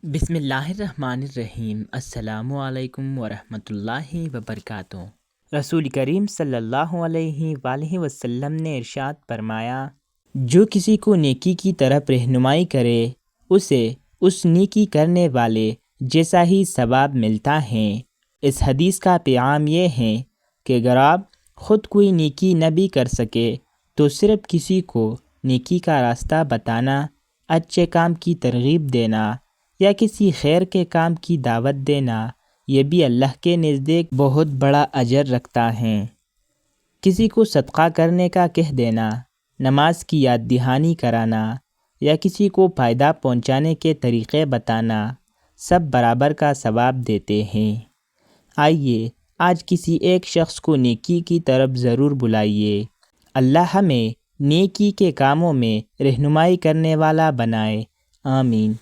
بسم اللہ الرحمن الرحیم۔ السلام علیکم ورحمۃ اللہ وبرکاتہ۔ رسول کریم صلی اللہ علیہ وآلہ وسلم نے ارشاد فرمایا، جو کسی کو نیکی کی طرف رہنمائی کرے اسے اس نیکی کرنے والے جیسا ہی ثواب ملتا ہے۔ اس حدیث کا پیغام یہ ہے کہ اگر آپ خود کوئی نیکی نہ بھی کر سکے تو صرف کسی کو نیکی کا راستہ بتانا، اچھے کام کی ترغیب دینا یا کسی خیر کے کام کی دعوت دینا، یہ بھی اللہ کے نزدیک بہت بڑا اجر رکھتا ہے۔ کسی کو صدقہ کرنے کا کہہ دینا، نماز کی یاد دہانی کرانا یا کسی کو فائدہ پہنچانے کے طریقے بتانا، سب برابر کا ثواب دیتے ہیں۔ آئیے آج کسی ایک شخص کو نیکی کی طرف ضرور بلائیے۔ اللہ ہمیں نیکی کے کاموں میں رہنمائی کرنے والا بنائے، آمین۔